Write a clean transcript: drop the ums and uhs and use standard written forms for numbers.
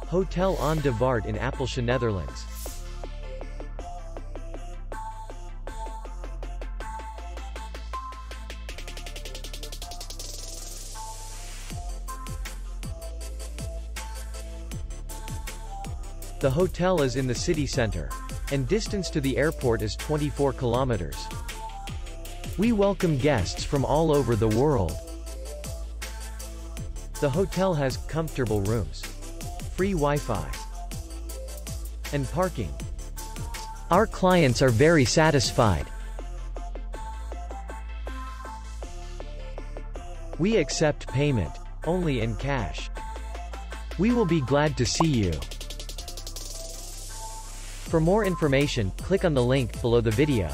Hotel Aan de Vaart in Appelscha, Netherlands. The hotel is in the city center, and distance to the airport is 24 kilometers. We welcome guests from all over the world. The hotel has comfortable rooms, free Wi-Fi, and parking. Our clients are very satisfied. We accept payment only in cash. We will be glad to see you. For more information, click on the link below the video.